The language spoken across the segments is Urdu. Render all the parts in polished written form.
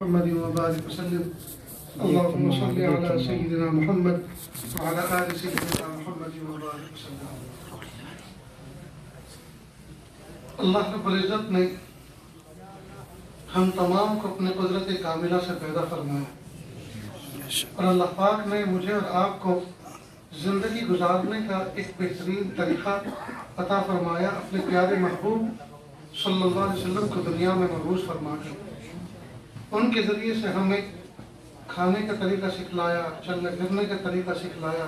محمد وبارك وسلم. اللهم صل على سيدنا محمد وعلى آل سيدنا محمد وبارك وسلم. اللہ رب العزت نے ہم تمام کو اپنے قدرت کاملہ سے پیدا فرمایا اور اللہ پاک نے مجھے اور آپ کو زندگی گزارنے کا ایک بہترین طریقہ عطا فرمایا اپنے پیارے محبوب صلی اللہ علیہ وسلم کو دنیا میں مبعوث فرما کر. ان کے ذریعے سے ہمیں کھانے کا طریقہ سکھلایا، چلنے پھرنے کا طریقہ سکھلایا،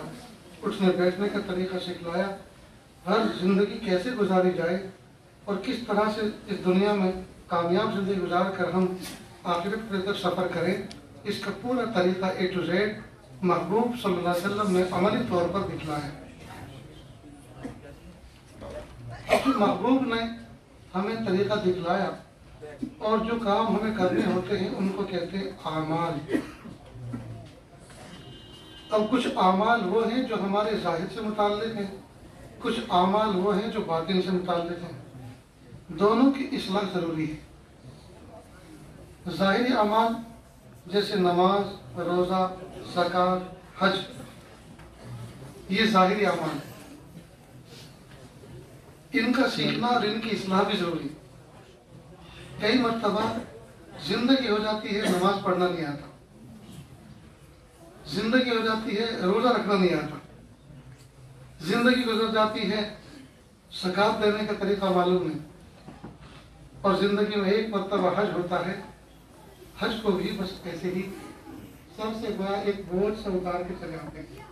اٹھنے بیٹھنے کا طریقہ سکھلایا، ہر زندگی کیسے گزاری جائے اور کس طرح سے اس دنیا میں کامیاب زندگی گزار کر ہم آخرت کی طرف سفر کریں، اس کا پورا طریقہ A to Z محبوب صلی اللہ علیہ وسلم نے عملی طور پر دکھلایا. اپنے محبوب نے ہمیں طریقہ دکھلایا اور جو کام ہمیں کرنے ہوتے ہیں ان کو کہتے ہیں اعمال. اب کچھ اعمال وہ ہیں جو ہمارے ظاہر سے متعلق ہیں، کچھ اعمال وہ ہیں جو باطن سے متعلق ہیں. دونوں کی اصلاح ضروری ہے. ظاہری اعمال جیسے نماز، روزہ، زکوٰۃ، حج، یہ ظاہری اعمال ہیں. ان کا سیکھنا اور ان کی اصلاح بھی ضروری ہے. کئی مرتبہ زندگی ہو جاتی ہے نماز پڑھنا نہیں آتا، زندگی ہو جاتی ہے روزہ رکھنا نہیں آتا، زندگی گزر جاتی ہے زکوٰۃ دینے کا طریقہ معلوم نہیں، اور زندگی میں ایک مرتبہ حج ہوتا ہے. حج کو بھی بس ایسے ہی سب سے بڑا ایک بوجھ سے اتار کے چلے آتے ہیں.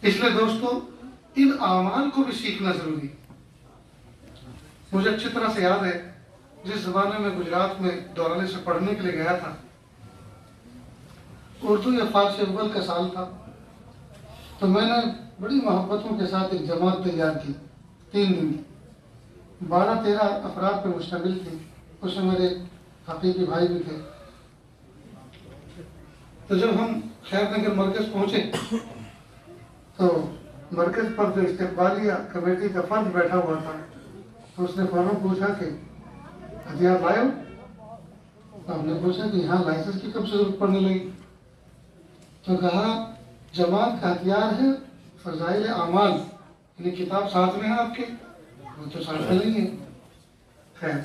اس لیے دوستو ان اعمال کو بھی سیکھنا ضروری ہے. مجھے اچھی طرح سے یاد ہے جس زمانے میں گجرات میں دورانے سے پڑھنے کے لیے گیا تھا، اردو یا فارسی اول کا سال تھا، تو میں نے بڑی محبتوں کے ساتھ ایک جماعت تیار کی. 3 دن 12-13 افراد پہ مشتمل تھی. اس میں میرے حقیقی بھائی بھی تھے. تو جب ہم خیر نگر مرکز پہنچے تو مرکز پر جو استقبالیہ کمیٹی کا فرد بیٹھا ہوا تھا تو اس نے فوراً پوچھا کہ ہتھیار لائے ہو؟ تو ہم نے پوچھا کہ یہاں لائسنس کی کب سے ضرورت پڑنے لگی؟ تو کہا جماعت کا ہتھیار ہے فضائل اعمال. یعنی کتاب ساتھ میں ہے آپ کے؟ وہ تو ساتھ میں نہیں ہے. خیر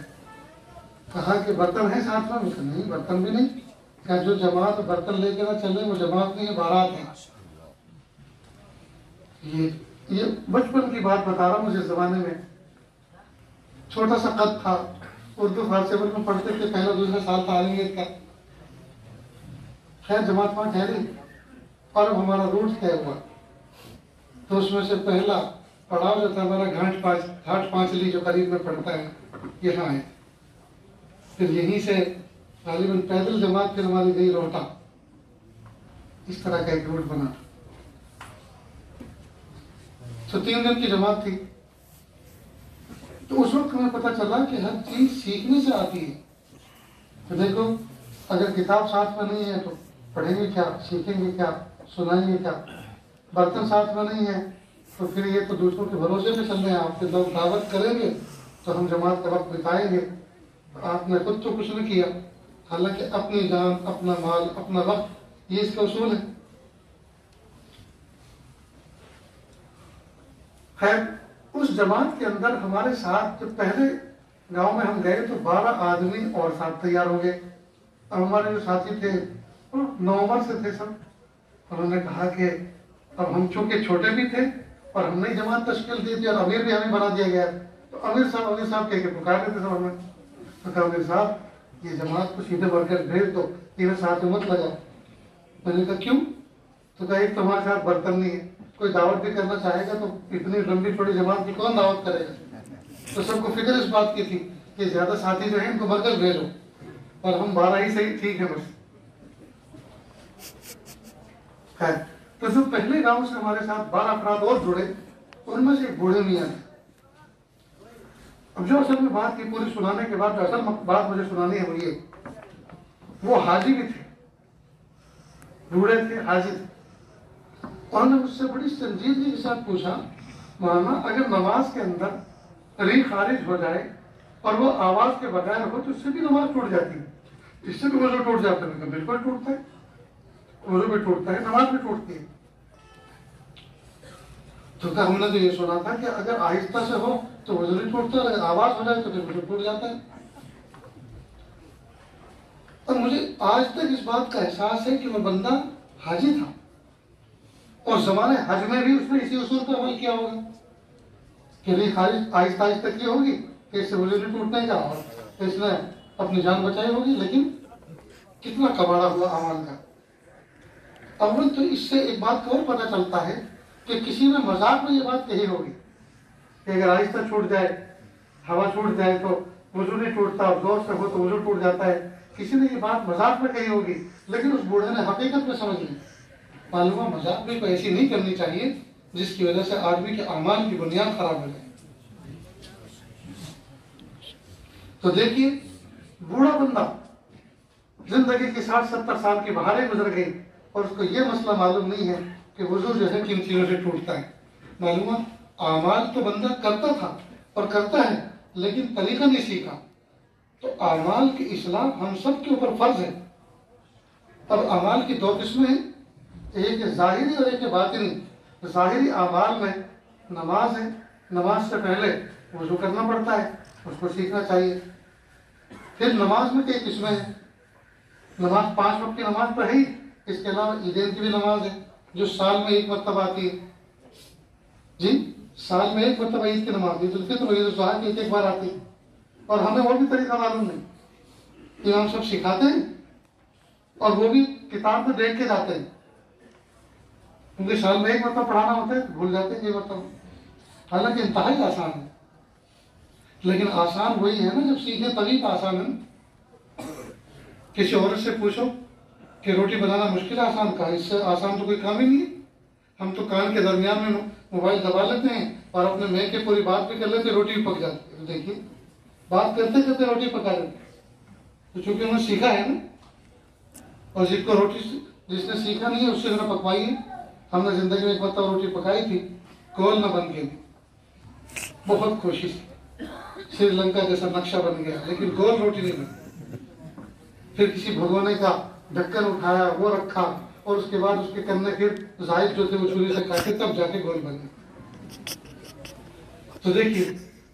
کہا کہ برتن ہے ساتھ میں؟ نہیں برتن بھی نہیں. کہا جو جماعت برتن لے کے نہ چلے وہ جماعت نہیں ہے، بارات ہے. یہ بچپن کی بات بتا رہا ہوں. مجھے زمانے میں چھوٹا سا قد تھا، اردو فارسی میں پڑھتے تھے، پہلا دوسرا سال تھا عالمیت کا. خیر جماعت وہاں ٹھہری اور اب ہمارا روٹ طے ہوا. تو اس میں سے پہلا پڑاؤ جو تھا ہمارا گھاٹ پانچلی جو قریب میں پڑتا ہے یہاں ہے. پھر یہیں سے غالباً پیدل جماعت پھر ہماری گئی روہٹا. اس طرح کا ایک روٹ بنا. تو 3 دن کی جماعت تھی. تو اس وقت ہمیں پتہ چلا کہ ہر چیز سیکھنے سے آتی ہے. تو دیکھو اگر کتاب ساتھ میں نہیں ہے تو پڑھیں گے کیا، سیکھیں گے کیا، سنائیں گے کیا؟ برتن ساتھ میں نہیں ہے تو پھر یہ تو دوسروں کے بھروسے پہ چل رہے ہیں. آپ کے لوگ دعوت کریں گے تو ہم جماعت کا وقت بتائیں گے. آپ نے خود تو کچھ نہیں کیا، حالانکہ اپنی جان، اپنا مال، اپنا وقت، یہ اس کا اصول ہے. خیر اس جماعت کے اندر ہمارے ساتھ جب پہلے گاؤں میں ہم گئے تو 12 آدمی اور ساتھ تیار ہو گئے. اور ہمارے جو ساتھی تھے 9 عمر سے تھے سب. انہوں نے کہا کہ اب ہم چونکہ چھوٹے بھی تھے اور ہم نے جماعت تشکیل دی تھی اور امیر بھی ہمیں بنا دیا گیا. تو امیر صاحب کہہ کے پکار دیتے سب ہمیں. تو کہا امیر صاحب یہ جماعت کو سیدھے بڑھ کر بھیج دو، تیرے ساتھ مت لگا. میں نے کہا کیوں؟ تو کہا ایک تمہارے ساتھ برتن نہیں ہے، کوئی دعوت بھی کرنا چاہے گا تو اتنی لمبی چھوٹی جماعت کی کون دعوت کرے گا؟ تو سب کو فکر اس بات کی تھی کہ زیادہ ساتھی جو ہیں ان کو مرکز بھیجو اور ہم 12 ہی صحیح ٹھیک ہے بس. خیر تو جو پہلے گاؤں سے ہمارے ساتھ 12 افراد اور جڑے ان میں سے ایک بوڑھے میاں تھے. اب جو اصل میں بات کی پوری سنانے کے بعد جو اصل بات مجھے سنانی ہے وہ یہ، وہ حاجی بھی تھے، بوڑھے تھے، حاجی تھے. انہوں نے مجھ سے بڑی سنجیدگی کے ساتھ پوچھا، مولانا اگر نماز کے اندر ریح خارج ہو جائے اور وہ آواز کے بغیر ہو تو اس سے بھی نماز ٹوٹ جاتی ہے. اس سے بھی وضو ٹوٹ جاتا ہے. بالکل ٹوٹتا ہے, وضو بھی ٹوٹتا ہے, نماز بھی ٹوٹتی ہے. تو ہم نے تو یہ سنا تھا کہ اگر آہستہ سے ہو تو وضو نہیں ٹوٹتا, اگر آواز ہو جائے تو پھر وضو ٹوٹ جاتا ہے. اور مجھے آج تک اس بات کا احساس ہے کہ وہ بندہ حاجی تھا اور زمانے حج میں بھی اس نے اسی اصول پر عمل کیا ہوگا کہ ریح خارج آہستہ آہستہ کی ہوگی کہ اس سے وضو نہیں ٹوٹنے کا, اور اس نے اپنی جان بچائی ہوگی. لیکن کتنا کباڑا ہوا اعمال کا. اول تو اس سے ایک بات کا اور پتہ چلتا ہے کہ کسی نے مذاق میں یہ بات کہی ہوگی کہ اگر آہستہ چھوٹ جائے, ہوا چھوٹ جائے تو وضو نہیں ٹوٹتا, اور زور سے ہو تو وضو ٹوٹ جاتا ہے. کسی نے یہ بات مذاق میں کہی ہوگی, لیکن اس بوڑھے نے حقیقت میں سمجھ لی. معلوم مذاق بھی کوئی ایسی نہیں کرنی چاہیے جس کی وجہ سے آدمی کے اعمال کی بنیاد خراب ہو جائے. تو دیکھیے, بوڑھا بندہ زندگی کی 60-70 سال کی بہاریں گزر گئی اور اس کو یہ مسئلہ معلوم نہیں ہے کہ وضو جو ہے کن چیزوں سے ٹوٹتا ہے. معلوم اعمال تو بندہ کرتا تھا اور کرتا ہے, لیکن طریقہ نہیں سیکھا. تو اعمال کی اصلاح ہم سب کے اوپر فرض ہے. اب اعمال کی 2 قسمیں ہیں, ایک ہے ظاہری اور ایک ہے باطنی. ظاہری اعمال میں نماز ہے, نماز سے پہلے وضو کرنا پڑتا ہے, اس کو سیکھنا چاہیے. پھر نماز میں کئی قسمیں ہیں. نماز 5 وقت کی نماز تو ہے ہی, اس کے علاوہ عیدین کی بھی نماز ہے جو سال میں 1 مرتبہ آتی ہے. جی, سال میں 1 مرتبہ عید کی نماز, عید الفطر اور عید الاضحیٰ کی ایک بار آتی ہے, اور ہمیں وہ بھی طریقہ معلوم نہیں. امام سب سکھاتے ہیں اور وہ بھی کتاب میں دیکھ کے جاتے ہیں, کیونکہ سال میں 1 مرتبہ پڑھانا ہوتا ہے, بھول جاتے ہیں کئی مرتبہ. حالانکہ انتہائی آسان ہے, لیکن آسان وہی ہے نا جب سیکھیں تبھی تو آسان ہے. کسی عورت سے پوچھو کہ روٹی بنانا مشکل ہے, آسان کہا, اس سے آسان تو کوئی کام ہی نہیں ہے. ہم تو کان کے درمیان میں موبائل دبا لیتے ہیں اور اپنے میں کے پوری بات بھی کر لیتے, روٹی بھی پک جاتی ہے. دیکھیے, بات کرتے کرتے روٹی پکا لیتے, تو چونکہ انہوں نے سیکھا ہے نا. اور جس کو روٹی جس نے سیکھا نہیں ہے اس سے انہوں نے پکوائی ہے. ہم نے زندگی میں ایک مرتبہ روٹی پکائی تھی, گول نہ بن گئی, بہت کوشش, سری لنکا جیسا نقشہ بن گیا لیکن گول روٹی نہیں بنی. پھر کسی بھگونے کا ڈھکن اٹھایا, وہ رکھا, اور اس کے بعد اس کے کرنے پھر زائد جو تھے وہ چھری سے کاٹے, تب جا کے گول بنے. تو دیکھیے,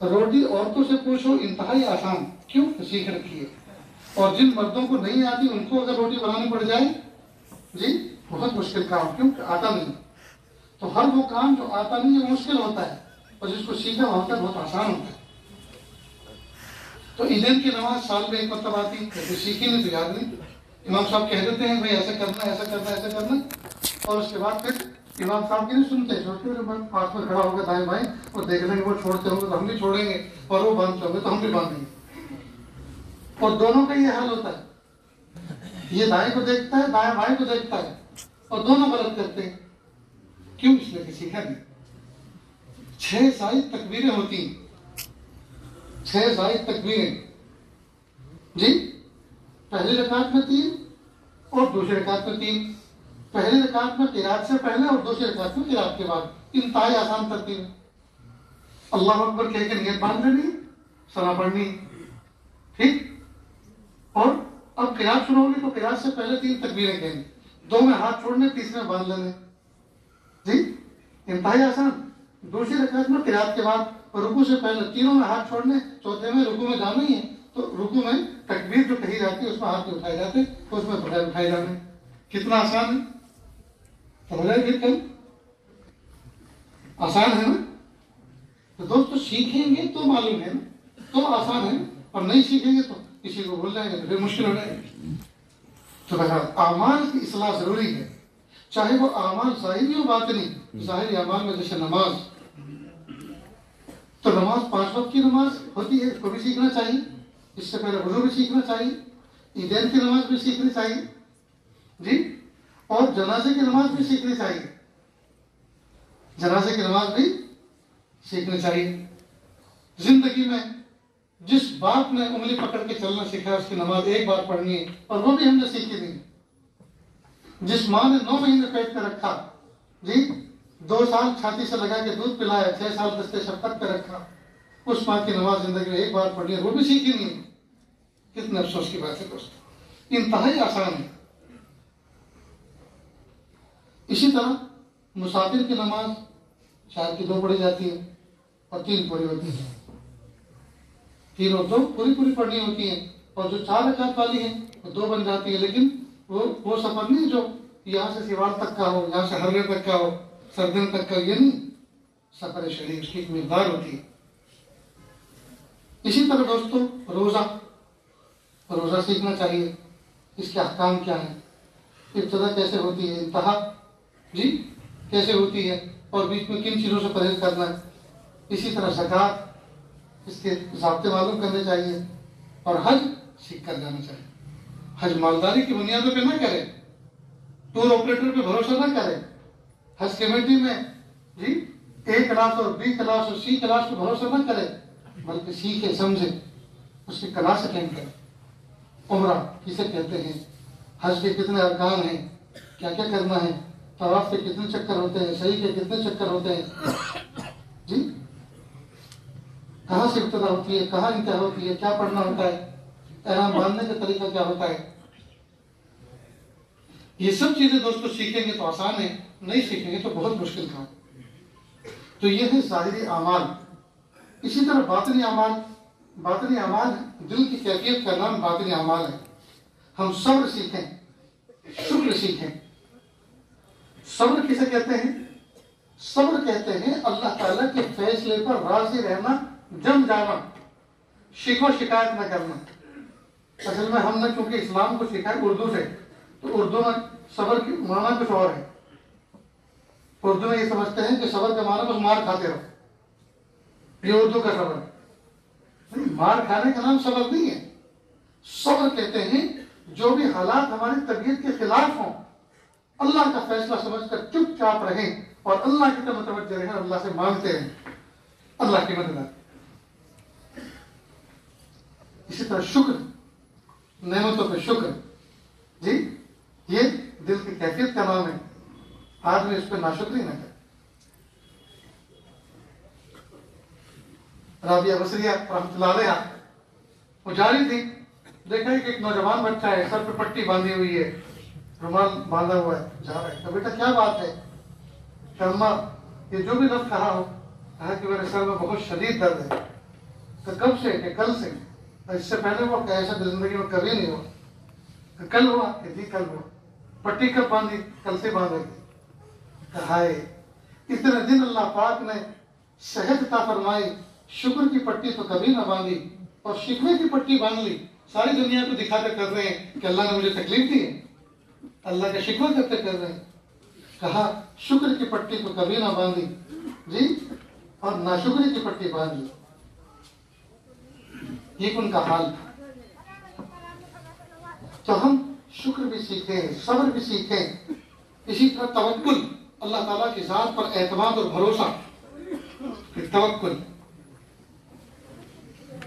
روٹی عورتوں سے پوچھو انتہائی آسان, کیوں سیکھ رکھی ہے. اور جن مردوں کو نہیں آتی ان کو اگر روٹی بنانی پڑ جائے, جی بہت مشکل کام, کیوں کہ آتا نہیں. تو ہر وہ کام جو آتا نہیں ہے وہ مشکل ہوتا ہے, اور جس کو سیکھا ہوتا ہے بہت آسان ہوتا ہے. تو عیدین کی نماز سال میں 1 مرتبہ آتی ہے, سیکھی نہیں تو یاد نہیں. امام صاحب کہہ دیتے ہیں بھائی ایسا کرنا ہے, ایسا کرنا ہے, ایسا کرنا ہے, اور اس کے بعد پھر امام صاحب کی نہیں سنتے, چھوٹے پاس میں کھڑا ہوگا دائیں بائیں, اور دیکھ لیں گے وہ چھوڑتے ہوں گے تو ہم بھی چھوڑیں گے, اور وہ باندھتے ہوں گے تو ہم بھی باندھیں گے. اور دونوں کا یہ حال ہوتا ہے, یہ دائیں کو دیکھتا ہے, دائیں بائیں کو دیکھتا ہے, اور دونوں غلط کرتے ہیں. کیوں؟ اس لیے کہ سیکھا نہیں. 6 زائد تکبیریں ہوتی ہیں, 6 زائد تکبیریں, جی. پہلی رکعت میں 3 اور دوسری رکعت میں 3. پہلی رکعت میں قرات سے پہلے اور دوسری رکعت میں قرات کے بعد. انتہائی آسان ترتیب ہے. اللہ اکبر کہہ کے نیت باندھ لینی, ثنا پڑھنی, ٹھیک. اور اب قرات شروع ہوگی تو قرات سے پہلے 3 تکبیریں کہنی, 2 میں ہاتھ چھوڑنے, تیسرے میں باندھ لینے, جی. انتہائی آسان. دوسری رکعت میں قرات کے بعد رکوع سے پہلے تینوں میں ہاتھ چھوڑنے, چوتھے میں رکوع میں جانا ہی ہے, تو رکوع میں تکبیر جو کہی جاتی ہے اس میں ہاتھ نہیں اٹھائے جاتے, اس میں بغیر اٹھائے جانے. کتنا آسان ہے, سمجھ آئے پھر آسان ہے نا. تو دوستو سیکھیں گے تو معلوم ہے نا, تو آسان ہے, اور نہیں سیکھیں گے تو کسی کو بھول جائیں گے تو پھر مشکل ہو جائے گی. تو بہرحال اعمال کی اصلاح ضروری ہے, چاہے وہ اعمال ظاہری ہو باطنی. ظاہری اعمال میں جیسے نماز, تو نماز 5 وقت کی نماز ہوتی ہے, اس کو بھی سیکھنا چاہیے. اس سے پہلے وضو بھی سیکھنا چاہیے, عیدین کی نماز بھی سیکھنی چاہیے, جی. اور جنازے کی نماز بھی سیکھنی چاہیے, جنازے کی نماز بھی سیکھنی چاہیے. زندگی میں جس باپ نے انگلی پکڑ کے چلنا سیکھا اس کی نماز 1 بار پڑھنی ہے, اور وہ بھی ہم نے سیکھی نہیں. جس ماں نے 9 مہینے پیٹ پہ رکھا, جی, 2 سال چھاتی سے لگا کے دودھ پلایا, 6 سال دستے شفقت پہ رکھا, اس بات کی نماز زندگی میں ایک بار پڑھنی ہے، وہ بھی سیکھی نہیں ہے. کتنے افسوس کی بات ہے دوستو، انتہائی آسان ہے. اسی طرح مسافر کی نماز شاید کی 2 پڑھی جاتی ہے اور 3 پوری ہوتی ہے. 3 اور 2 پوری پڑھنی ہوتی ہیں، اور جو 4 رکعت والی ہیں وہ 2 بن جاتی ہے. لیکن وہ سفر نہیں جو یہاں سے سیوال تک کا ہو، یہاں سے ہرنے تک کا ہو، سردن تک کا، یہ نہیں. سفر شریف اس کی ایک مقدار ہوتی ہے. اسی طرح دوستو روزہ سیکھنا چاہیے. اس کے احکام کیا ہیں، ابتدا کیسے ہوتی ہے، انتہا کیسے ہوتی ہے، اور بیچ میں کن چیزوں سے پرہیز کرنا ہے. اسی طرح زکوٰۃ، اس کے ضابطے معلوم کرنے چاہیے. اور حج سیکھ کر جانا چاہیے. حج مالداری کی بنیادوں پہ نہ کرے، ٹور آپریٹر پہ بھروسہ نہ کرے. حج کمیٹی میں A کلاس اور B کلاس اور C کلاس پہ بھروسہ نہ کرے، بلکہ سیکھے سمجھے، اس کی کلاس اٹینڈ کرے. عمرہ کسے کہتے ہیں، حج کے کتنے ارکان ہیں، کیا کیا کرنا ہے، طواف کے کتنے چکر ہوتے ہیں، صحیح کے کتنے چکر ہوتے ہیں، کہاں سے ابتدا ہوتی ہے، کہاں انتہا ہوتی ہے، کیا پڑھنا ہوتا ہے، احرام باندھنے کا طریقہ کیا ہوتا ہے. یہ سب چیزیں دوستو سیکھیں گے تو آسان ہے، نہیں سیکھیں گے تو بہت مشکل کام. تو یہ ہے ظاہری اعمال. اسی طرح باطنی اعمال دل کی کیفیت کا نام باطنی اعمال ہے. ہم صبر سیکھیں، شکر سیکھیں. صبر کسے کہتے ہیں؟ صبر کہتے ہیں اللہ تعالیٰ کے فیصلے پر راضی رہنا، جم جانا، شکوہ شکایت نہ کرنا. اصل میں ہم نے چونکہ اسلام کو سیکھا ہے اردو سے، تو اردو میں صبر کی معنی کچھ اور ہے. اردو میں یہ سمجھتے ہیں کہ صبر کا معنی بس مار کھاتے رہو، یہ اردو کا صبر ہے. مار کھانے کا نام صبر نہیں ہے. صبر کہتے ہیں جو بھی حالات ہماری طبیعت کے خلاف ہوں، اللہ کا فیصلہ سمجھ کر چپ چاپ رہیں اور اللہ کی طرف متوجہ رہیں، اللہ سے مانگتے رہیں اللہ کی مدد. اسی طرح شکر، نعمتوں پہ شکر، یہ دل کی کیفیت کا نام ہے. آدمی اس پہ ناشکری نہ کرے. رابعہ بصریہ رحمۃ اللہ علیہ وہ جاری تھی، دیکھا کہ ایک نوجوان بچہ ہے، سر پہ پٹی باندھی ہوئی ہے، رومال باندھا ہوا ہے، جا رہا ہے. تو بیٹا کیا بات ہے؟ کہ اماں یہ جو بھی لفظ کہا ہو، کہا کہ میرے سر میں بہت شدید درد ہے. تو کب سے؟ کہ کل سے. اس سے پہلے وہ کہ ایسا زندگی میں کبھی نہیں ہوا. کہ کل ہوا؟ کہ جی کل ہوا. پٹی کب باندھی؟ کل سے باندھے گی. کہا ہے اتنے دن اللہ پاک نے صحت عطا فرمائی، شکر کی پٹی تو کبھی نہ باندھی، اور شکوے کی پٹی باندھ لی. ساری دنیا کو دکھا کر کر رہے ہیں کہ اللہ نے مجھے تکلیف دی ہے، اللہ کا شکوہ کرتے کر رہے ہیں. کہا شکر کی پٹی تو کبھی نہ باندھی اور ناشکری کی پٹی باندھ لی. یہ ان کا حال تھا. تو ہم شکر بھی سیکھیں، صبر بھی سیکھیں. اسی طرح توکل، اللہ تعالیٰ کی ذات پر اعتماد اور بھروسہ. توکل،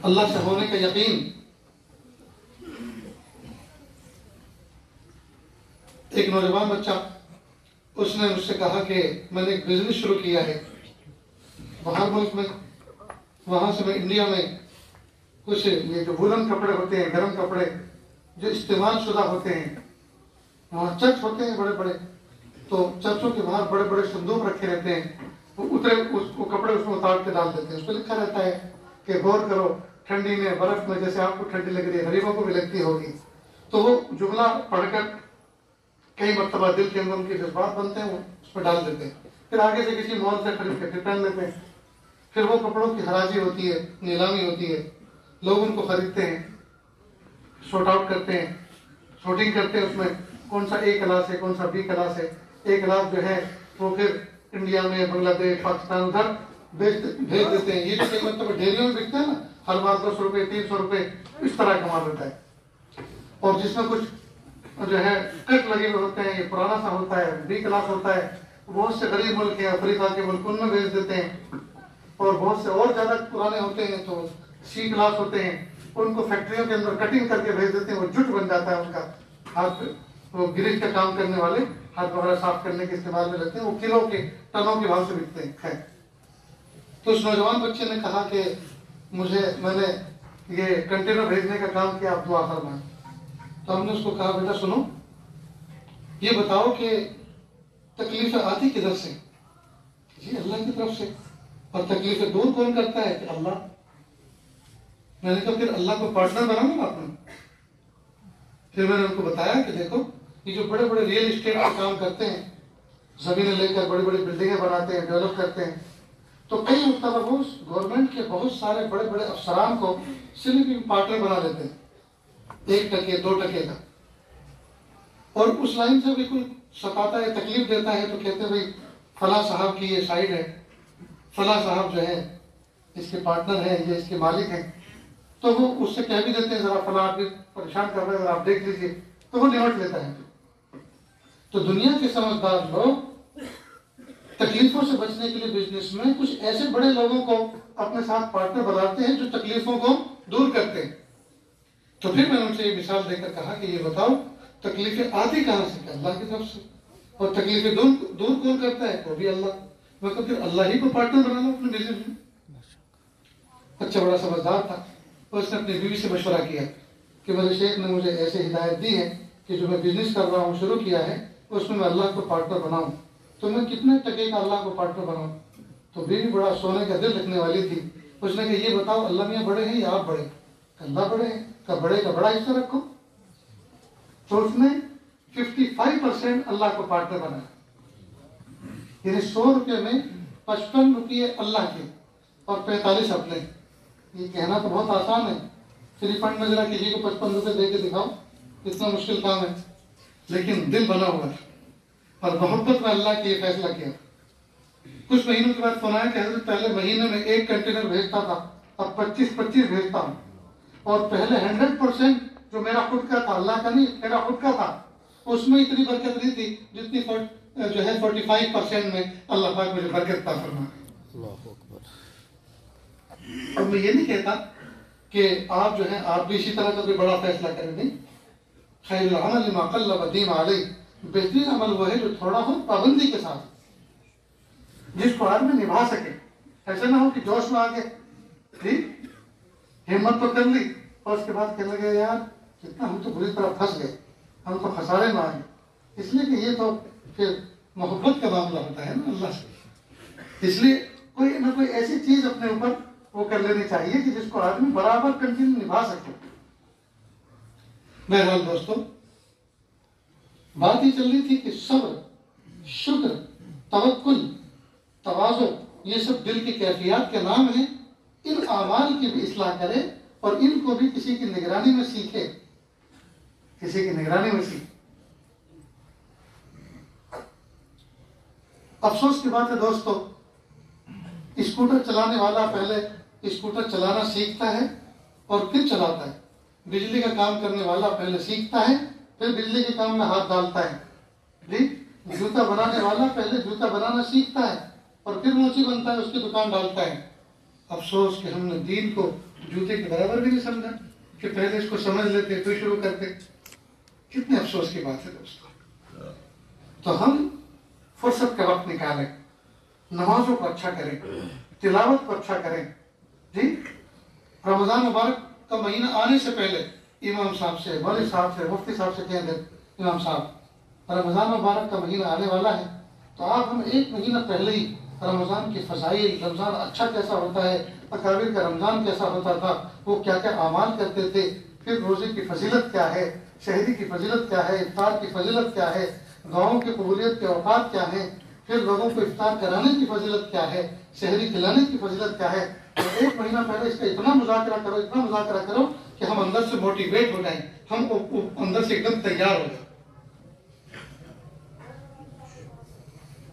اللہ سے ہونے کا یقین. ایک نوجوان بچہ، اس نے مجھ سے کہا کہ میں نے ایک بزنس شروع کیا ہے باہر ملک میں. وہاں سے میں انڈیا میں کچھ یہ جو وولن کپڑے ہوتے ہیں، گرم کپڑے جو استعمال شدہ ہوتے ہیں، وہاں چرچ ہوتے ہیں بڑے بڑے، تو چرچوں کے باہر بڑے بڑے صندوق رکھے رہتے ہیں. وہ کپڑے اس میں اتار کے ڈال دیتے ہیں. اس پہ لکھا رہتا ہے کہ غور کرو ٹھنڈی میں، برف میں، جیسے آپ کو ٹھنڈی لگ رہی ہے غریبوں کو بھی لگتی ہوگی. تو وہ جملہ پڑھ کر کئی مرتبہ دل کے اندر ان کے جذبات بنتے ہیں، وہ اس پہ ڈال دیتے ہیں. پھر آگے سے کسی مال سے خرید کے پھر پہن لیتے ہیں. پھر وہ کپڑوں کی حراجی ہوتی ہے، نیلامی ہوتی ہے، لوگ ان کو خریدتے ہیں، شارٹ آؤٹ کرتے ہیں، شوٹنگ کرتے ہیں. اس میں کون سا A کلاس ہے، کون سا B کلاس ہے. A کلاس جو ہے وہ پھر انڈیا میں، بنگلہ دیش، پاکستان ادھر بھیج دیتے ہیں. یہ جو کئی مرتبہ ڈیریوں میں بکتے ہیں نا، ہر بار 200 روپے 300 روپے اس طرح کا مال ہوتا ہے. اور جس میں کچھ جو ہے کٹ لگے ہوئے ہوتے ہیں، یہ پرانا سا ہوتا ہے، B کلاس ہوتا ہے. بہت سے غریب ملک ہیں، افریقہ کے ملک، ان میں بھیج دیتے ہیں. اور بہت سے اور زیادہ پرانے ہوتے ہیں تو C کلاس ہوتے ہیں، ان کو فیکٹریوں کے اندر کٹنگ کر کے بھیج دیتے ہیں. وہ جٹ بن جاتا ہے ان کا. ہاتھ وہ گریج کا کام کرنے والے ہاتھ وغیرہ صاف کرنے کے استعمال میں لگتے ہیں. وہ کلو کے ٹنوں کے بھاؤ سے بکتے ہیں. خیر، تو اس نوجوان بچے نے کہا کہ میں نے یہ کنٹینر بھیجنے کا کام کیا، آپ دعا فرمائیں. تو ہم نے اس کو کہا بیٹا سنو، یہ بتاؤ کہ تکلیفیں آتی کدھر سے؟ جی اللہ کی طرف سے. اور تکلیفیں دور کون کرتا ہے؟ کہ اللہ. میں نے کہا پھر اللہ کو پارٹنر بنانا نا اپنا. پھر میں نے ان کو بتایا کہ دیکھو یہ جو بڑے بڑے ریئل اسٹیٹ کا کام کرتے ہیں، زمینیں لے کر بڑی بڑی بلڈنگیں بناتے ہیں، ڈیولپ کرتے ہیں، تو کئی مرتبہ وہ گورنمنٹ کے بہت سارے بڑے بڑے افسران کو صرف پارٹنر بنا لیتے ہیں 1% 2% کا. اور اس لائن سے بھی کوئی ستاتا ہے، تکلیف دیتا ہے، تو کہتے ہیں بھائی فلاں صاحب کی یہ سائڈ ہے، فلاں صاحب جو ہے اس کے پارٹنر ہیں، یہ اس کے مالک ہیں. تو وہ اس سے کہہ بھی دیتے ہیں ذرا فلاں آدمی پریشان کر رہے ہیں، ذرا آپ دیکھ لیجیے، تو وہ نمٹ لیتا ہے. تو دنیا کے سمجھدار لوگ تکلیفوں سے بچنے کے لیے بزنس میں کچھ ایسے بڑے لوگوں کو اپنے ساتھ پارٹنر بناتے ہیں جو تکلیفوں کو دور کرتے ہیں. تو پھر میں نے ان سے یہ مثال دے کر کہا کہ یہ بتاؤ تکلیفیں آتی کہاں سے؟ کہ اللہ کی طرف سے. اور تکلیفیں دور کون کرتا ہے؟ وہ بھی اللہ. میں کہا پھر اللہ ہی کو پارٹنر بنا لو اپنے بزنس میں. اچھا بڑا سمجھدار تھا. اس نے اپنی بیوی سے مشورہ کیا کہ میرے شیخ نے مجھے ایسے ہدایت دی ہے کہ جو میں بزنس کر رہا ہوں، شروع کیا ہے، اس میں اللہ کو پارٹنر بناؤں، تو میں کتنے ٹکے کا اللہ کو پارٹنر بناؤں؟ تو بیوی بڑا سونے کا دل رکھنے والی تھی. اس نے کہا یہ بتاؤ اللہ میاں بڑے ہیں یا آپ بڑے؟ اللہ بڑے ہیں. کہ بڑے کا بڑا حصہ رکھو. تو اس نے 55% اللہ کو پارٹنر بنایا. یعنی 100 روپے میں 55 روپے اللہ کے اور 45 اپنے. یہ کہنا تو بہت آسان ہے، فری فنڈ میں ذرا کسی کو 55 روپے دے کے دکھاؤ، اتنا مشکل کام ہے. لیکن دل بنا ہوا ہے اور محبت میں اللہ کے یہ فیصلہ کیا. کچھ مہینوں کے بعد فون آیا کہ حضرت پہلے مہینے میں 1 کنٹینر بھیجتا تھا، اب 25 بھیجتا ہوں. اور پہلے 100% جو میرا خود کا تھا، اللہ کا نہیں، میرا خود کا تھا، اس میں اتنی برکت نہیں تھی جتنی جو ہے 45% میں اللہ پاک مجھے برکت عطا فرمایا. اور میں یہ نہیں کہتا کہ آپ جو ہے آپ بھی اسی طرح کا کوئی بڑا فیصلہ کریں. نہیں، خیر العمل ما قل ودیم علیہ، بہترین عمل وہ ہے جو تھوڑا ہو پابندی کے ساتھ، جس کو آدمی نبھا سکے. ایسا نہ ہو کہ جوش میں آگے ٹھیک ہمت تو کر لی اور اس کے بعد کہنے لگے یار کتنا ہم تو بری طرح پھنس گئے، ہم تو خسارے میں آ گئے. اس لیے کہ یہ تو پھر محبت کا معاملہ ہوتا ہے نا اللہ سے. اس لیے کوئی نہ کوئی ایسی چیز اپنے اوپر وہ کر لینی چاہیے کہ جس کو آدمی برابر کنٹینیو نبھا سکے. بہرحال دوستو، بات یہ چل رہی تھی کہ صبر، شکر، توکل، تواضع، یہ سب دل کی کیفیات کے نام ہیں. ان اعمال کی بھی اصلاح کرے اور ان کو بھی کسی کی نگرانی میں سیکھے، کسی کی نگرانی میں سیکھے. افسوس کی بات ہے دوستو، اسکوٹر چلانے والا پہلے اسکوٹر چلانا سیکھتا ہے اور پھر چلاتا ہے. بجلی کا کام کرنے والا پہلے سیکھتا ہے پھر بجلی کے کام میں ہاتھ ڈالتا ہے. جی، جوتا بنانے والا پہلے جوتا بنانا سیکھتا ہے اور پھر موچی بنتا ہے، اس کی دکان ڈالتا ہے. افسوس کہ ہم نے دین کو جوتے کے برابر بھی نہیں سمجھا کہ پہلے اس کو سمجھ لیتے پھر شروع کرتے. کتنے افسوس کی بات ہے دوستو. تو ہم فرصت کا وقت نکالیں، نمازوں کو اچھا کریں، تلاوت کو اچھا کریں. جی، رمضان مبارک کا مہینہ آنے سے پہلے امام صاحب سے، مولوی صاحب سے، مفتی صاحب سے کہیں دیں امام صاحب رمضان مبارک کا مہینہ آنے والا ہے، تو آپ ہم 1 مہینہ پہلے ہی رمضان کی فضائل، رمضان اچھا کیسا ہوتا ہے، اکابر کا رمضان کیسا ہوتا تھا، وہ کیا کیا اعمال کرتے تھے، پھر روزے کی فضیلت کیا ہے، شہری کی فضیلت کیا ہے، افطار کی فضیلت کیا ہے، گاؤں کی قبولیت کے اوقات کیا ہیں، پھر لوگوں کو افطار کرانے کی فضیلت کیا ہے، شہری کھلانے کی فضیلت کیا ہے. تو 1 مہینہ پہلے اس کا اتنا مذاکرہ کرو، اتنا مذاکرہ کرو کہ ہم اندر سے موٹیویٹ ہو جائیں، ہم اندر سے ایک دم تیار ہو جائیں.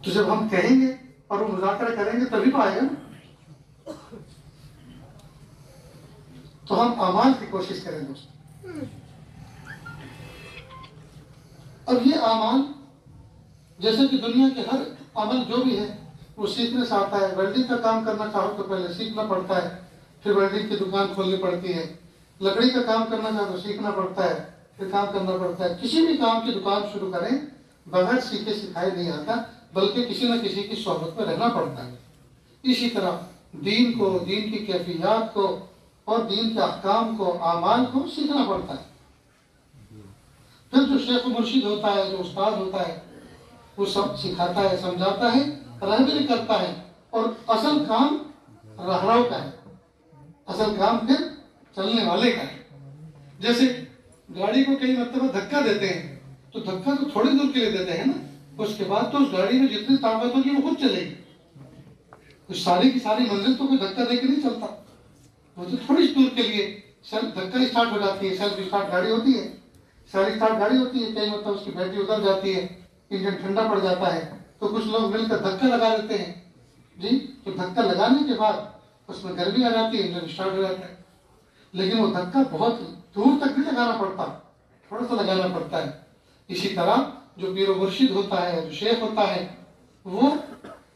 تو جب ہم کہیں گے اور وہ مذاکرہ کریں گے تبھی تو آئے گا نا. تو ہم اعمال کی کوشش کریں دوست. اب یہ اعمال جیسے کہ دنیا کے ہر عمل جو بھی ہے وہ سیکھنے سے آتا ہے. ویلڈنگ کا کام کرنا چاہو تو پہلے سیکھنا پڑتا ہے، پھر ویلڈنگ کی دکان کھولنی پڑتی ہے. لکڑی کا کام کرنا چاہو تو سیکھنا پڑتا ہے، پھر کام کرنا پڑتا ہے. کسی بھی کام کی دکان شروع کریں بغیر سیکھے سکھائے نہیں آتا، بلکہ کسی نہ کسی کی صحبت میں رہنا پڑتا ہے. اسی طرح دین کو، دین کی کیفیات کو اور دین کے احکام کو، اعمال کو سیکھنا پڑتا ہے۔ پھر جو شیخ و مرشد ہوتا ہے، جو استاد ہوتا ہے، وہ سب سکھاتا ہے، سمجھاتا ہے، رہبری کرتا ہے، اور اصل کام رہنما کا ہے، اصل کام پھر چلنے والے کا ہے۔ جیسے گاڑی کو کئی مرتبہ دھکا دیتے ہیں تو دھکا تو تھوڑی دور کے لیے دیتے ہیں نا، اس کے بعد تو اس گاڑی میں جتنی طاقت ہوگی وہ خود چلے گی۔ کچھ ساری کی ساری منزل تو کوئی دھکا دے کے نہیں چلتا، وہ تو تھوڑی دور کے لیے دھکا اسٹارٹ ہو جاتی ہے۔ سیلف اسٹارٹ گاڑی ہوتی ہے، سیلف اسٹارٹ گاڑی ہوتی ہے، کئی مرتبہ اس کی بیٹری اتر جاتی ہے، انجن ٹھنڈا پڑ جاتا ہے، تو کچھ لوگ مل کر دھکا لگا دیتے ہیں جی، تو دھکا لگانے کے بعد اس میں گرمی آ جاتی ہے، انجن اسٹارٹ ہو جاتا ہے۔ لیکن وہ دھکا بہت دور تک نہیں لگانا پڑتا، تھوڑا سا لگانا پڑتا ہے۔ اسی طرح جو پیر و مرشد ہوتا ہے، جو شیخ ہوتا ہے، وہ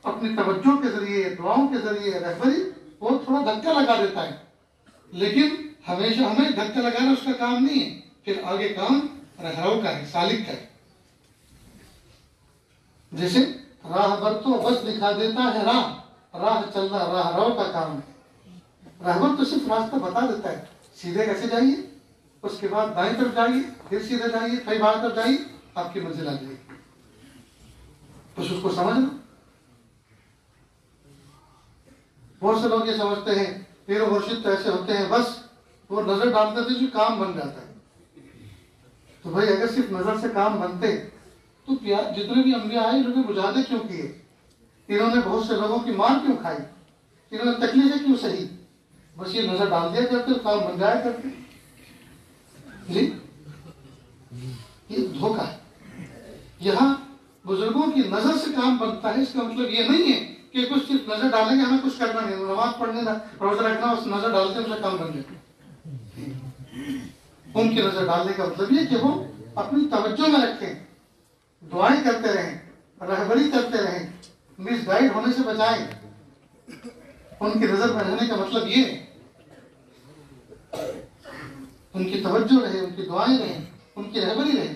اپنی توجہ کے ذریعے، دعاؤں کے ذریعے، رہبری، وہ تھوڑا دھکا لگا دیتا ہے، لیکن ہمیشہ ہمیں دھکا لگانا اس کا کام نہیں ہے، پھر آگے کام رہنما کا ہے، سالک کا ہے۔ جیسے راہ بر تو بس دکھا دیتا ہے راہ چلنا راہ کا کام ہے۔ رہبر تو صرف راستہ بتا دیتا ہے، سیدھے کیسے جائیے، اس کے بعد دائیں طرف جائیے، پھر سیدھے جائیے، پھر بائیں طرف جائیے، آپ کی منزل آ جائے گی، بس اس کو سمجھنا۔ بہت سے لوگ یہ سمجھتے ہیں پیر و مرشد تو ایسے ہوتے ہیں، بس وہ نظر ڈالتے تھے جو کام بن جاتا ہے۔ تو بھائی اگر صرف نظر سے کام بنتے تو جتنے بھی انبیاء آئے انہوں نے مجاہدے کیوں کیے، انہوں نے بہت سے لوگوں کی مار کیوں کھائی، انہوں نے تکلیفیں کیوں سہی؟ بس یہ نظر ڈال دیا کرتے، کام بن جایا کرتے جی۔ یہ دھوکہ ہے۔ یہاں بزرگوں کی نظر سے کام بنتا ہے، اس کا مطلب یہ نہیں ہے کہ کچھ صرف نظر ڈالیں گے، ہمیں کچھ کرنا نہیں، نماز پڑھنے روزہ رکھنا، اس نظر ڈالتے ہیں، اس کا کام بن جائے۔ ان کی نظر ڈالنے کا مطلب یہ کہ وہ اپنی توجہ میں رکھیں، دعائیں کرتے رہیں، رہبری کرتے رہیں، مس گائیڈ ہونے سے بچائیں۔ ان کی نظر میں رہنے کا مطلب یہ ہے، ان کی توجہ رہے، ان کی دعائیں رہیں، ان کی رہبری رہے۔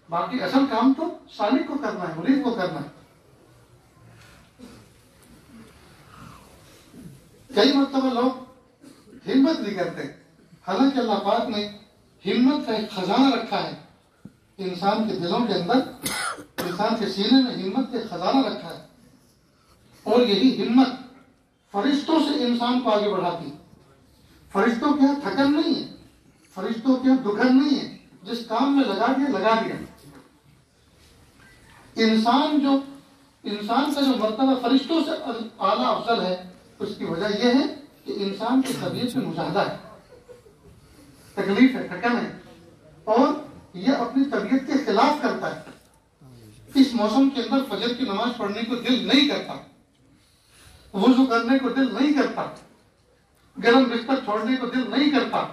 باقی اصل کام تو سالک کو کرنا ہے، مرید کو کرنا ہے۔ کئی مرتبہ لوگ ہمت نہیں کرتے، حالانکہ اللہ پاک نے ہمت کا ایک خزانہ رکھا ہے انسان کے دلوں کے اندر، انسان کے سینے میں ہمت کا خزانہ رکھا ہے، اور یہی ہمت فرشتوں سے انسان کو آگے بڑھاتی ہے۔ فرشتوں کے یہاں تھکن نہیں ہے، فرشتوں کے یہاں دکھن نہیں ہے، جس کام میں لگا دیا۔ انسان کا جو مرتبہ فرشتوں سے اعلیٰ افضل ہے، اس کی وجہ یہ ہے کہ انسان کی طبیعت میں مجاہدہ ہے، تکلیف ہے، تھکن ہے، اور یہ اپنی طبیعت کے خلاف کرتا ہے۔ اس موسم کے اندر فجر کی نماز پڑھنے کو دل نہیں کرتا، وضو کرنے کو دل نہیں کرتا، گرم بستر چھوڑنے کو دل نہیں کرتا،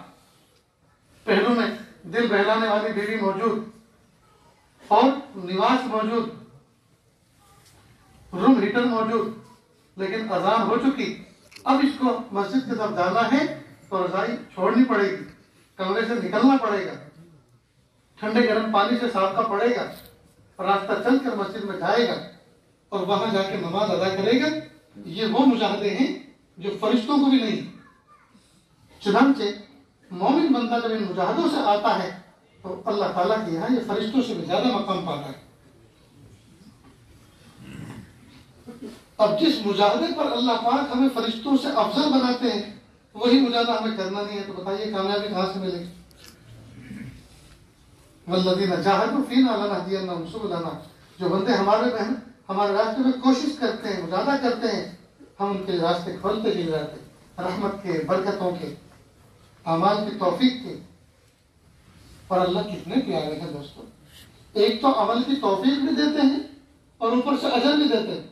پہلو میں دل بہلانے والی بیوی موجود اور نواس موجود، روم ہیٹر موجود، لیکن اذان ہو چکی، اب اس کو مسجد کی طرف جانا ہے تو رضائی چھوڑنی پڑے گی، کمرے سے نکلنا پڑے گا، ٹھنڈے گرم پانی سے صابقہ پڑے گا، راستہ چل کر مسجد میں جائے گا اور وہاں جا کے نماز ادا کرے گا۔ یہ وہ مجاہدے ہیں جو فرشتوں کو بھی نہیں۔ چنانچہ مومن بندہ جب ان مجاہدوں سے آتا ہے تو اللہ تعالیٰ کے یہاں یہ فرشتوں سے بھی زیادہ مقام پاتا ہے۔ اب جس مجاہدے پر اللہ پاک ہمیں فرشتوں سے افضل بناتے ہیں، وہی مجاہدہ ہمیں کرنا نہیں ہے، تو بتائیے کامیابی کہاں سے ملے گی؟ والذین جاہدوا فینا لنہدینہم سبلنا، جو بندے ہمارے راستے میں کوشش کرتے ہیں، مجاہدہ کرتے ہیں، ہم ان کے راستے کھولتے چلے جاتے ہیں، رحمت کے، برکتوں کے، اعمال کی توفیق کے۔ اور اللہ کتنے پیارے ہیں دوستو، ایک تو عمل کی توفیق بھی دیتے ہیں اور اوپر سے اجر بھی دیتے ہیں۔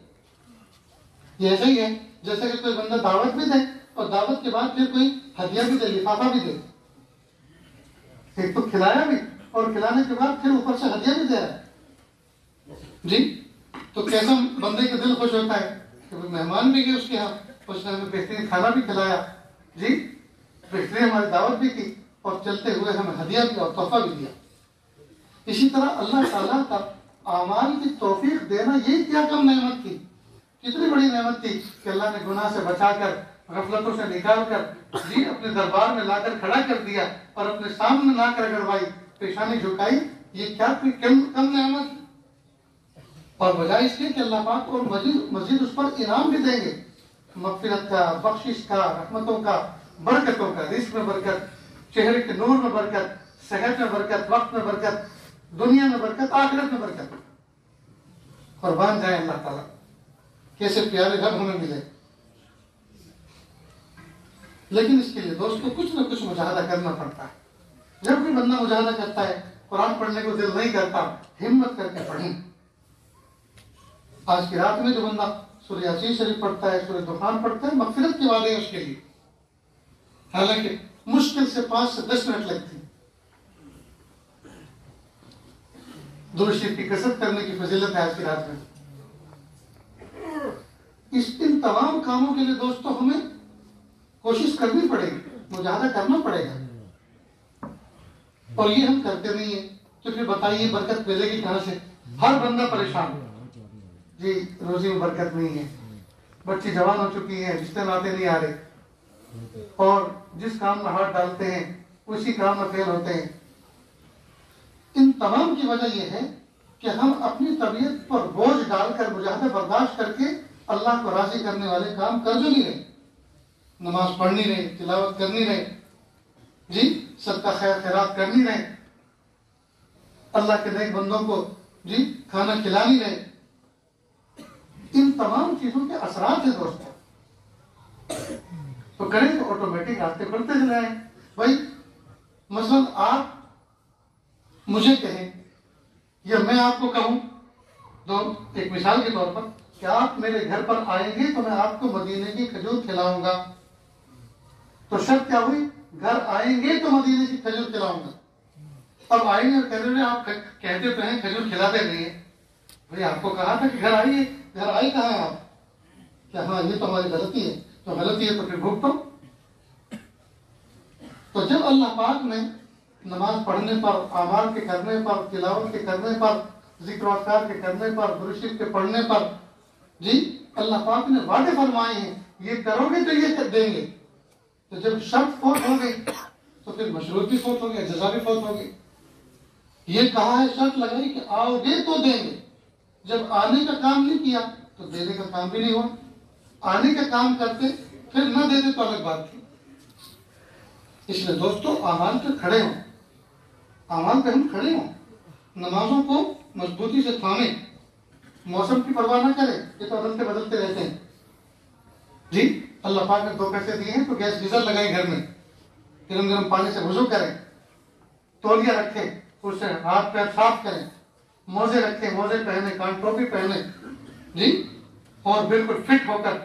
یہ ایسا ہی ہے جیسے کہ کوئی بندہ دعوت بھی دے اور دعوت کے بعد پھر کوئی ہدیہ بھی دے، لفافہ بھی دے۔ ایک تو کھلایا بھی اور کھلانے کے بعد پھر اوپر سے ہدیہ بھی دے رہا ہے جی، تو کیسا بندے کا دل خوش ہوتا ہے کہ مہمان بھی گئے اس کے یہاں، اس نے ہمیں بہترین کھانا بھی کھلایا جی، بہترین ہماری دعوت بھی کی، اور چلتے ہوئے ہمیں ہدیہ بھی اور تحفہ بھی دیا۔ اسی طرح اللہ تعالیٰ کا اعمال کی توفیق دینا، یہ کیا کم نعمت تھی، کتنی بڑی نعمت تھی کہ اللہ نے گناہ سے بچا کر غفلتوں سے نکال کر جی اپنے دربار میں لا کر کھڑا کر دیا اور اپنے سامنے لا کر گڑوائی، پیشانی جھکائی، یہ کیا کوئی کم نعمت؟ اور بجائے اس کے کہ اللہ پاک اور مزید اس پر انعام بھی دیں گے، مغفرت کا، بخشش کا، رحمتوں کا، برکتوں کا، رزق میں برکت، چہرے کے نور میں برکت، صحت میں برکت، وقت میں برکت، دنیا میں برکت، آخرت میں برکت۔ قربان جائیں اللہ تعالیٰ، کیسے پیارے رب ہمیں ملے۔ لیکن اس کے لیے دوستو کچھ نہ کچھ مجاہدہ کرنا پڑتا ہے۔ جب کوئی بندہ مجاہدہ کرتا ہے، قرآن پڑھنے کو دل نہیں کرتا، ہمت کر کے پڑھیں۔ آج کی رات میں جو بندہ سورہ یاسین شریف پڑھتا ہے، سورہ دخان پڑھتا ہے، مغفرت کے وعدے ہیں اس کے لیے، حالانکہ مشکل سے 5 سے 10 منٹ لگتی ہیں۔ درود شریف کی کثرت کرنے کی فضیلت ہے آج کی رات میں۔ ان تمام کاموں کے لیے دوستو ہمیں کوشش کرنی پڑے گی، مجاہدہ کرنا پڑے گا، اور یہ ہم کرتے نہیں ہیں۔ تو پھر بتائیے برکت ملے گی کہاں سے؟ ہر بندہ پریشان جی، روزی میں برکت نہیں ہے، بچی جوان ہو چکی ہے، رشتے ناتے نہیں آ رہے، اور جس کام میں ہاتھ ڈالتے ہیں اسی کام میں فیل ہوتے ہیں۔ ان تمام کی وجہ یہ ہے کہ ہم اپنی طبیعت پر بوجھ ڈال کر مجاہدہ برداشت کر کے اللہ کو راضی کرنے والے کام کر جو نہیں رہے، نماز پڑھنی رہے، تلاوت کرنی رہے، جی صدقہ خیر خیرات کرنی رہے، اللہ کے نیک بندوں کو جی کھانا کھلانی رہے۔ ان تمام چیزوں کے اثرات ہیں دوستوں، تو کریں تو آٹومیٹک راستے کھلتے چلے آئیں۔ بھائی مثلاً آپ مجھے کہیں یا میں آپ کو کہوں، تو ایک مثال کے طور پر کہ آپ میرے گھر پر آئیں گے تو میں آپ کو مدینے کی کھجور کھلاؤں گا، تو شرط کیا ہوئی؟ گھر آئیں گے تو مدینے کی کھجور کھلاؤں گا۔ اب آئیں گے اور کہتے ہیں آپ کہتے تو ہیں کھجور کھلاتے نہیں ہیں۔ بھائی آپ کو کہا تھا کہ گھر آئیے، گھر آئے کہاں ہیں آپ؟ کہ ہاں یہ تو ہماری غلطی ہے، تو غلطی ہے تو پھر بھگتو۔ تو جب اللہ پاک نے نماز پڑھنے پر، اعمال کے کرنے پر، تلاوت کے کرنے پر، ذکر و اذکار کے کرنے پر، درود شریف کے پڑھنے پر جی اللہ پاک نے وعدے فرمائے ہیں یہ کرو گے تو یہ دیں گے، تو جب شرط فوت ہو گئی تو پھر مشروط بھی فوت ہو گیا، جزا بھی فوت ہو گئی۔ یہ کہا ہے، شرط لگائی کہ آؤ گے تو دیں گے، جب آنے کا کام نہیں کیا تو دینے کا کام بھی نہیں ہوا۔ آنے کا کام کرتے پھر نہ دیتے تو الگ بات تھی۔ اس لیے دوستو اعمال پہ کھڑے ہوں، اعمال پہ ہم کھڑے ہوں، نمازوں کو مضبوطی سے تھامیں، موسم کی پرواہ نہ کریں، یہ تو بدلتے بدلتے رہتے ہیں جی۔ اللہ پاک نے 2 پیسے دیے ہیں تو گیس گیزر لگائیں گھر میں، گرم گرم پانی سے وضو کریں، تولیہ رکھیں، اس سے ہاتھ پیر صاف کریں، موزے رکھیں، موزے پہنے، کان ٹوپی پہنے جی، اور بالکل فٹ ہو کر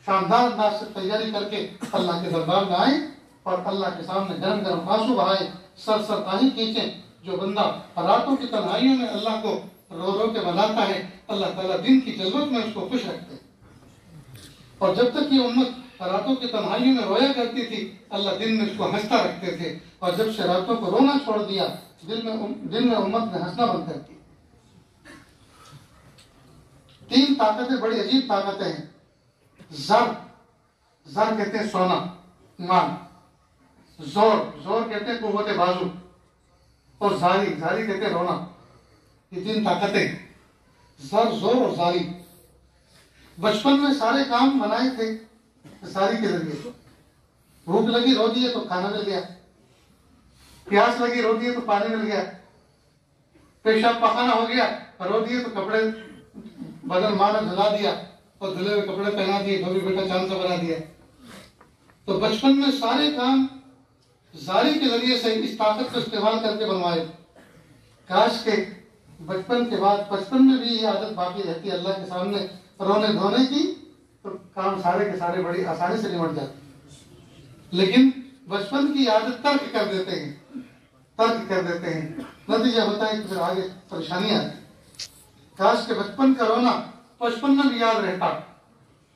شاندار انداز سے تیاری کر کے اللہ کے دربار میں آئیں اور اللہ کے سامنے گرم گرم آنسو بہائیں، سر آہیں کھینچیں۔ جو بندہ راتوں کی تنہائیوں میں اللہ کو رو رو کے مناتا ہے، اللہ تعالیٰ دن کی جلوت میں اس کو خوش رکھتے ہیں۔ اور جب تک یہ امت راتوں کی تنہائیوں میں رویا کرتی تھی، اللہ دن میں اس کو ہنستا رکھتے تھے، اور جب سے راتوں کو رونا چھوڑ دیا، دن میں امت نے ہنسنا بند کر دیا۔ 3 طاقتیں بڑی عجیب طاقتیں ہیں۔ زر کہتے ہیں سونا، ایمان، زور کہتے ہیں قوت بازو، اور زاری کہتے ہیں رونا۔ یہ 3 طاقتیں، زور اور زاری۔ بچپن میں سارے کام بنائے تھے زاری کے ذریعے، بھوک لگی رو دیے تو کھانا مل گیا، پیاس لگی رو دیے تو پانی مل گیا، پیشاب پخانا ہو گیا رو دیے تو کپڑے بدن مارا دھلا دیا اور دھلے ہوئے کپڑے پہنا دیے، دھوبی بیٹا چاند سا بنا دیا۔ تو بچپن میں سارے کام زاری کے ذریعے سے اس طاقت کو استعمال کر کے بنوائے۔ کاش کے بچپن کے بعد بچپن میں بھی یہ عادت باقی رہتی ہے اللہ کے سامنے رونے دھونے کی، تو کام سارے کے سارے بڑی آسانی سے نمٹ جاتے، لیکن بچپن کی عادت ترک کر دیتے ہیں، نتیجہ ہوتا ہے کہ پھر آگے پریشانیاں آتی۔ کاش کہ بچپن کا رونا بچپن میں بھی یاد رہتا،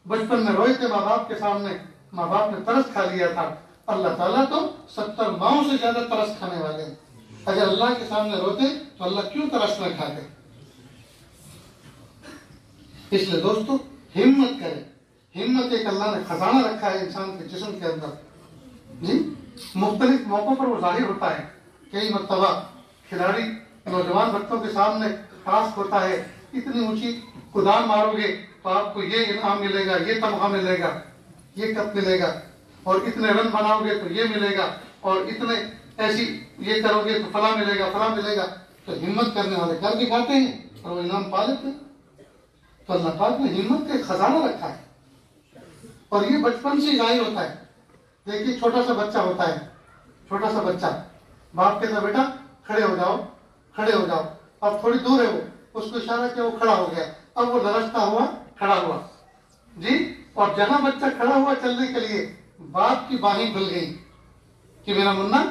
بچپن میں روئے تھے ماں باپ کے سامنے، ماں باپ نے ترس کھا لیا تھا۔ اللہ تعالیٰ تو 70 ماؤں سے زیادہ ترس کھانے والے ہیں، اگر اللہ کے سامنے روتے تو اللہ کیوں ترس نہ کھاتے؟ اس لیے دوستو ہمت کریں، ہمت ایک اللہ نے خزانہ رکھا ہے انسان کے جسم کے اندر جی، مختلف موقعوں پر وہ ظاہر ہوتا ہے. کئی مرتبہ کھلاڑی نوجوان بچوں کے سامنے ٹاسک ہوتا ہے، اتنی اونچی کدان مارو گے تو آپ کو یہ انعام ملے گا، یہ تمغہ ملے گا، یہ کپ ملے گا، اور اتنے رن بناؤ گے تو یہ ملے گا، اور اتنے ایسی یہ کرو گے تو فلاں ملے گا، فلاں ملے گا. تو ہمت کرنے والے کر دکھاتے ہیں اور وہ انعام پا لیتے ہیں. تو اللہ پاک نے ہمت کا ایک خزانہ رکھا ہے اور یہ بچپن سے ظاہر ہوتا ہے. دیکھیے چھوٹا سا بچہ ہوتا ہے، چھوٹا سا بچہ باپ کہتا ہے بیٹا کھڑے ہو جاؤ، کھڑے ہو جاؤ. اب تھوڑی دور ہے، وہ اس کو اشارہ کیا، وہ کھڑا ہو گیا. اب وہ لرزتا ہوا کھڑا ہوا جی، اور جہاں بچہ کھڑا ہوا چلنے کے لیے باپ کی باہیں کھل گئی کہ میرا منا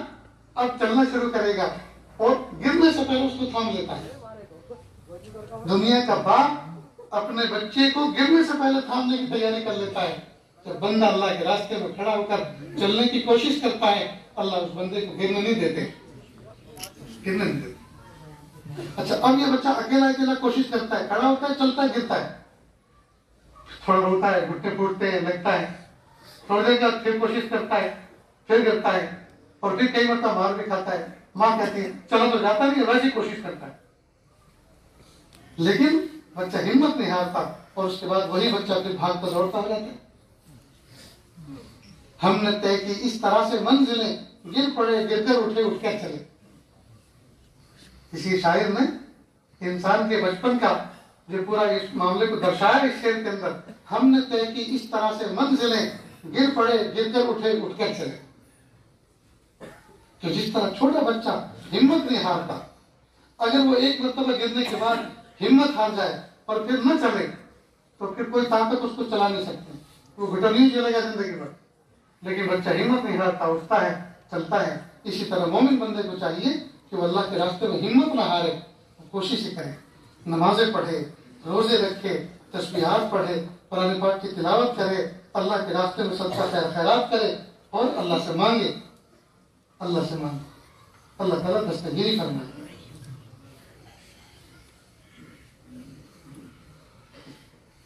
اب چلنا شروع کرے گا، اور گرنے سے پہلے اس کو تھام لیتا ہے. دنیا کا باپ اپنے بچے کو گرنے سے پہلے تھامنے کی تیاری کر لیتا ہے. جب بندہ اللہ کے راستے میں کھڑا ہو کر چلنے کی کوشش کرتا ہے، اللہ اس بندے کو گرنے نہیں دیتے، گرنے نہیں دیتے. اچھا اب یہ بچہ اکیلا اکیلا کوشش کرتا ہے، کھڑا ہوتا ہے، چلتا ہے، گرتا ہے، تھوڑا روتا ہے، گھٹنے پھوٹتے ہیں، لگتا ہے، تھوڑی دیر بعد پھر کوشش کرتا ہے، پھر گرتا ہے، اور پھر کئی مرتبہ مار بھی کھاتا ہے. ماں کہتی ہے چلو تو جاتا نہیں، ویسے کوشش کرتا ہے. لیکن بچہ ہمت نہیں ہارتا، اور اس کے بعد وہی بچہ پھر بھاگتا دوڑتا ہو جاتا ہے. ہم نے طے کی اس طرح سے منزلیں، گر پڑے گر کر اٹھے اٹھ کر چلے. کسی شاعر نے انسان کے بچپن کا جو پورا اس معاملے کو درشایا اس شعر کے اندر، ہم نے طے کی اس طرح سے منزلیں، گر پڑے گر کر اٹھے اٹھ کر چلے. تو جس طرح چھوٹا بچہ ہمت نہیں ہارتا، اگر وہ ایک مرتبہ گرنے کے بعد ہمت ہار جائے اور پھر نہ چلے تو پھر کوئی طاقت اس کو چلا نہیں سکتی، وہ گھٹن نہیں چلے گا زندگی بھر. لیکن بچہ ہمت نہیں ہارتا، اٹھتا ہے، چلتا ہے. اسی طرح مومن بندے کو چاہیے کہ وہ اللہ کے راستے میں ہمت نہ ہارے، کوشش ہی کرے، نمازیں پڑھے، روزے رکھے، تسبیحات پڑھے، قرآن پاک کی تلاوت کرے، اللہ کے راستے میں صدقہ خیر خیرات کرے، اور اللہ سے مانگے، اللہ سے مانگے. اللہ تعالیٰ دستگیری فرمائے.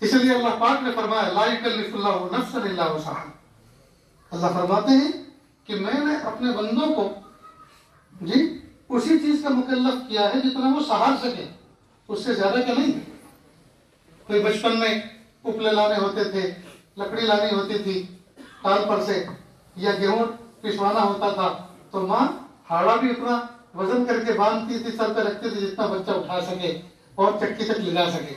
اس لیے اللہ پاک نے فرمایا لا یکلف اللہ نفسا الا وسعہا. اللہ فرماتے ہیں کہ میں نے اپنے بندوں کو جی اسی چیز کا مکلف کیا ہے جتنا وہ سہار سکے، اس سے زیادہ کا نہیں. کوئی بچپن میں اپلے لانے ہوتے تھے، لکڑی لانی ہوتی تھی ٹال پر سے، یا گیہوں پسوانا ہوتا تھا، تو ماں ہاڑا بھی اتنا وزن کر کے باندھتی تھی، سر پہ رکھتی تھی جتنا بچہ اٹھا سکے اور چکی تک لے جا سکے.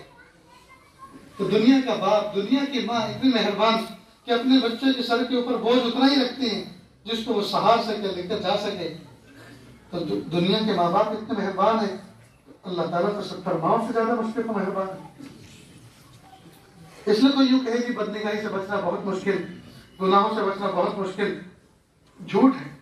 تو دنیا کا باپ، دنیا کی ماں اتنی مہربان کہ اپنے بچے کے سر کے اوپر بوجھ اتنا ہی رکھتی ہیں جس کو وہ سہار سکے، لے کر جا سکے. تو دنیا کے ماں باپ اتنے مہربان ہیں، اللہ تعالیٰ تو 70 ماؤں سے زیادہ مشفق و مہربان ہے. اس لیے کوئی یوں کہے کہ بدنگاہی سے بچنا بہت مشکل، گناہوں سے بچنا بہت مشکل، جھوٹ ہے.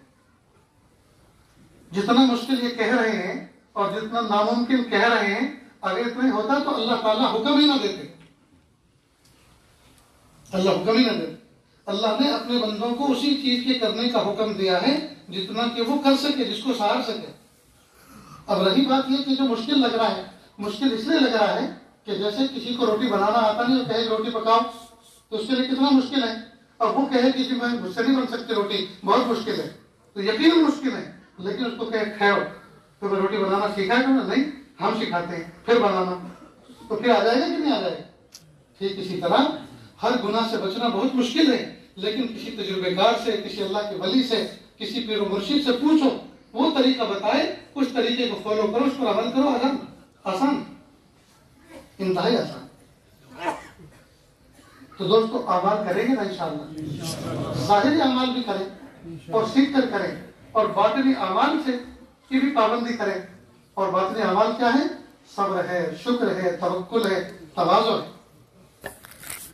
جتنا مشکل یہ کہہ رہے ہیں اور جتنا ناممکن کہہ رہے ہیں، اگر اتنا ہی ہوتا تو اللہ تعالیٰ حکم ہی نہ دیتے. اللہ حکم ہی نہ دیتے. اللہ نے اپنے بندوں کو اسی چیز کے کرنے کا حکم دیا ہے جتنا کہ وہ کر سکے، جس کو سہار سکے. اب رہی بات یہ کہ جو مشکل لگ رہا ہے، مشکل اس لیے لگ رہا ہے کہ جیسے کسی کو روٹی بنانا آتا نہیں اور کہے روٹی پکاؤ تو اس کے لیے کتنا مشکل ہے. اب وہ کہے کہ میں مجھ سے نہیں بن سکتی روٹی، بہت مشکل ہے، تو یقیناً مشکل ہے. لیکن اس کو کہے کھاؤ تو میں روٹی بنانا سیکھا ہے نا؟ نہیں، ہم سکھاتے ہیں، پھر بنانا، تو پھر آ جائے گا کہ نہیں آ جائے گا. ٹھیک اسی طرح ہر گناہ سے بچنا بہت مشکل ہے، لیکن کسی تجربے کار سے، کسی اللہ کے ولی سے، کسی پیر و مرشد سے پوچھو، وہ طریقہ بتائے، اس طریقے کو فالو کرو، اس پر عمل کرو، آسان، انتہائی آسان. تو دوستو اعمال کریں گے نا انشاءاللہ، ظاہری اعمال بھی کریں اور سیکھ کر کریں، اور باطنی اعمال سے کی بھی پابندی کریں. اور باطنی اعمال کیا ہے؟ صبر ہے، شکر ہے، توکل ہے، تواضع ہے،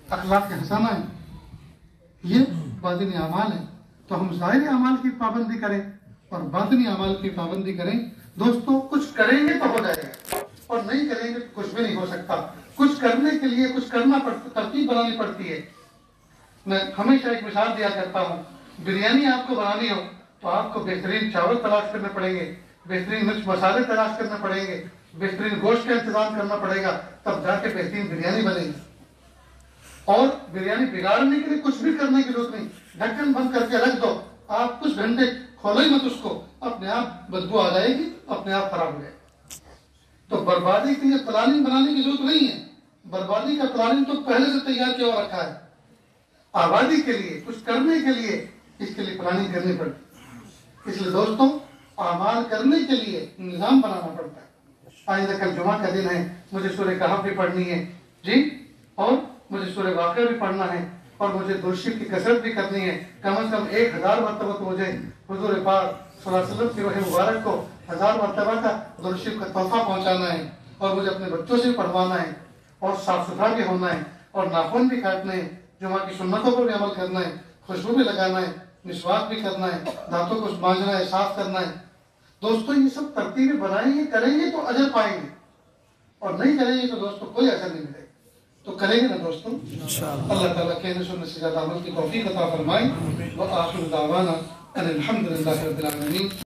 اخلاق حسنہ ہے، یہ باطنی اعمال ہے. تو ہم ظاہری اعمال کی پابندی کریں اور باطنی اعمال کی پابندی کریں. دوستو کچھ کریں گے تو ہو جائے گا، اور نہیں کریں گے تو کچھ بھی نہیں ہو سکتا. کچھ کرنے کے لیے کچھ کرنا پڑتا، ترتیب بنانی پڑتی ہے. میں ہمیشہ ایک مثال دیا کرتا ہوں، بریانی آپ کو بنانی ہو تو آپ کو بہترین چاول تلاش کرنے پڑیں گے، بہترین مرچ مسالے تلاش کرنے پڑیں گے، بہترین گوشت کا انتظام کرنا پڑے گا، تب جا کے بہترین بریانی بنے گی. اور بریانی بگاڑنے کے لیے کچھ بھی کرنے کی ضرورت نہیں، ڈھکن بند کر کے رکھ دو، آپ کچھ گھنٹے کھولو ہی مت اس کو، اپنے آپ بدبو آ جائے گی، اپنے آپ خراب ہو جائے گی۔ تو بربادی کے لیے پلاننگ بنانے کی ضرورت نہیں ہے، بربادی کا پلاننگ تو پہلے سے تیار کیا ہوا رکھا ہے۔ آبادی کے لیے کچھ کرنے کے لیے اس کے لیے پلاننگ کرنی پڑتی، اس لیے دوستوں اعمال کرنے کے لیے نظام بنانا پڑتا ہے۔ آئندہ کل جمعہ کا دن ہے، مجھے سورہ کہف بھی پڑھنی ہے جی، اور مجھے سورہ واقعہ بھی پڑھنا ہے، اور مجھے درود کی کثرت بھی کرنی ہے، کم از کم 1000 مرتبہ تو مجھے حضور پاک صلی اللہ علیہ وسلم کی روح مبارک کو 1000 مرتبہ کا درود کا تحفہ پہنچانا ہے، اور مجھے اپنے بچوں سے پڑھوانا ہے، اور صاف ستھرا بھی ہونا ہے، اور ناخن بھی کاٹنے ہیں، جمعہ کی سنتوں پر بھی عمل کرنا ہے، خوشبو بھی لگانا ہے، مسواک بھی کرنا ہے، دانتوں کو مانجنا ہے، صاف کرنا ہے۔ دوستوں یہ سب ترتیبیں بنائیں گے، کریں گے تو اجر پائیں گے، اور نہیں کریں گے تو دوستوں کوئی اجر نہیں ملے گا۔ تو کریں گے نا دوستوں؟ اللہ تعالیٰ کہنے سننے سے زیادہ عمل کی توفیق عطا فرمائے۔ وآخر دعوانا ان الحمد للہ رب العالمین۔